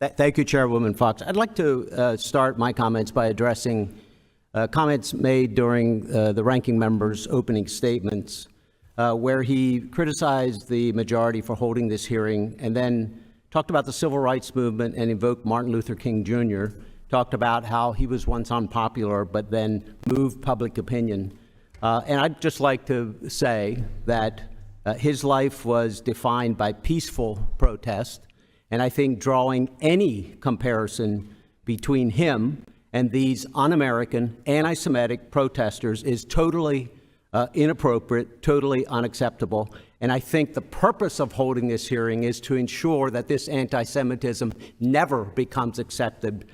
Thank you, Chairwoman Fox. I'd like to start my comments by addressing comments made during the ranking member's opening statements, where he criticized the majority for holding this hearing and then talked about the civil rights movement and invoked Martin Luther King Jr., talked about how he was once unpopular but then moved public opinion. And I'd just like to say that his life was defined by peaceful protest. And I think drawing any comparison between him and these un-American, anti-Semitic protesters is totally inappropriate, totally unacceptable. And I think the purpose of holding this hearing is to ensure that this anti-Semitism never becomes accepted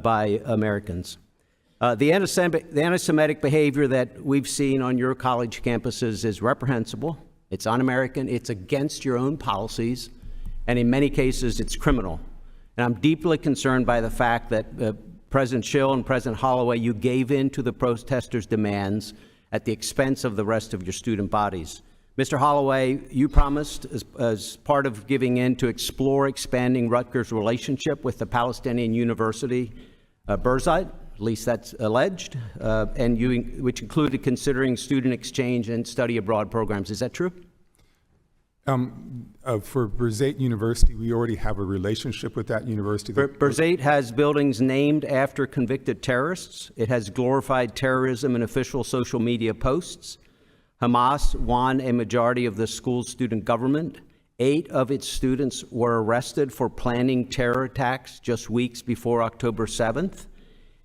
by Americans. The anti-Semitic behavior that we've seen on your college campuses is reprehensible. It's un-American. It's against your own policies. And in many cases, it's criminal. And I'm deeply concerned by the fact that President Schill and President Holloway, you gave in to the protesters' demands at the expense of the rest of your student bodies. Mr. Holloway, you promised, as part of giving in, to explore expanding Rutgers' relationship with the Palestinian University Birzeit, at least that's alleged, which included considering student exchange and study abroad programs. Is that true? For Birzeit University, we already have a relationship with that university. Birzeit has buildings named after convicted terrorists. It has glorified terrorism in official social media posts. Hamas won a majority of the school's student government. 8 of its students were arrested for planning terror attacks just weeks before October 7th.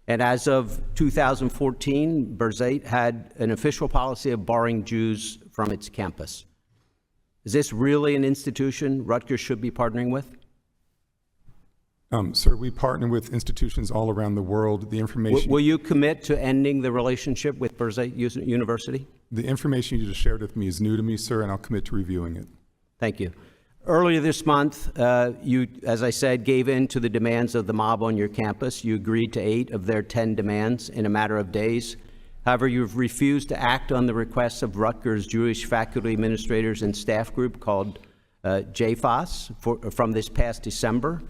And as of 2014, Birzeit had an official policy of barring Jews from its campus. Is this really an institution Rutgers should be partnering with? Sir, we partner with institutions all around the world. The information... Will you commit to ending the relationship with Birzeit University? The information you just shared with me is new to me, sir, and I'll commit to reviewing it. Thank you. Earlier this month, you, as I said, gave in to the demands of the mob on your campus. You agreed to 8 of their 10 demands in a matter of days. However, you've refused to act on the requests of Rutgers' Jewish faculty, administrators, and staff group called JFAS from this past December.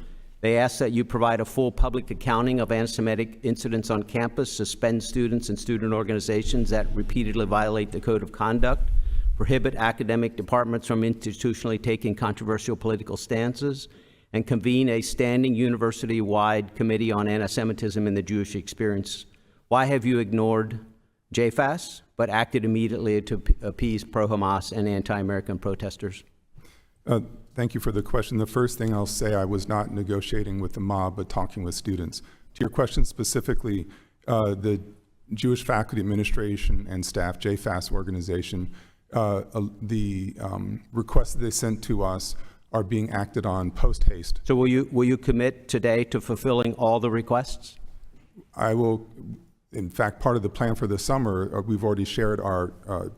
They asked that you provide a full public accounting of anti-Semitic incidents on campus, suspend students and student organizations that repeatedly violate the code of conduct, prohibit academic departments from institutionally taking controversial political stances, and convene a standing university-wide committee on anti-Semitism in the Jewish experience. Why have you ignored JFAS, but acted immediately to appease pro-Hamas and anti-American protesters? Thank you for the question. The first thing I'll say, I was not negotiating with the mob, but talking with students. To your question specifically, the Jewish Faculty Administration and Staff, JFAS organization, the requests that they sent to us are being acted on post-haste. So will you commit today to fulfilling all the requests? I will. In fact, part of the plan for the summer, we've already shared our,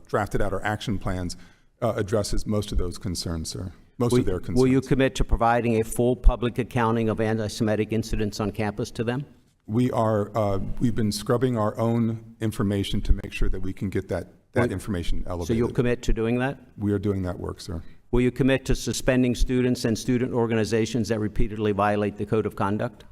drafted out our action plans, addresses most of those concerns, sir. Most of their concerns. Will you commit to providing a full public accounting of anti-Semitic incidents on campus to them? We are, we've been scrubbing our own information to make sure that we can get that information elevated. So you'll commit to doing that? We are doing that work, sir. Will you commit to suspending students and student organizations that repeatedly violate the code of conduct?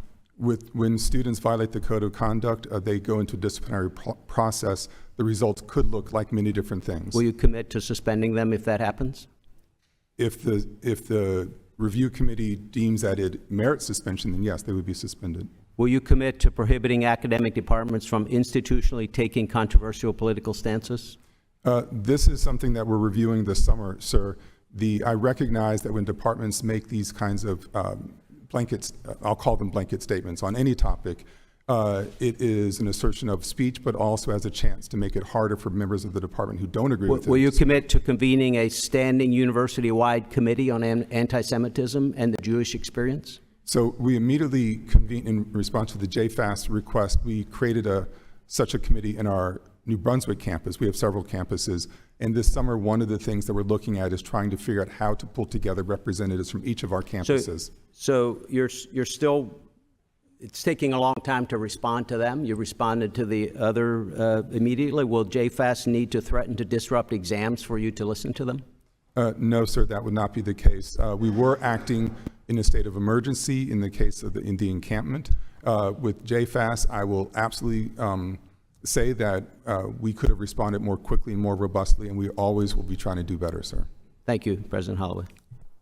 When students violate the code of conduct, they go into a disciplinary process. The results could look like many different things. Will you commit to suspending them if that happens? If the review committee deems that it merits suspension, then yes, they would be suspended. Will you commit to prohibiting academic departments from institutionally taking controversial political stances? This is something that we're reviewing this summer, sir. I recognize that when departments make these kinds of blankets, I'll call them blanket statements on any topic, it is an assertion of speech, but also has a chance to make it harder for members of the department who don't agree with it. Will you commit to convening a standing university-wide committee on anti-Semitism and the Jewish experience? So we immediately convened in response to the JFAS request. We created such a committee in our New Brunswick campus. We have several campuses. And this summer, one of the things that we're looking at is trying to figure out how to pull together representatives from each of our campuses. So you're still, it's taking a long time to respond to them. You responded to the other immediately. Will JFAS need to threaten to disrupt exams for you to listen to them? No, sir, that would not be the case. We were acting in a state of emergency in the case of in the encampment. With JFAS, I will absolutely say that we could have responded more quickly and more robustly, and we always will be trying to do better, sir. Thank you, President Holloway.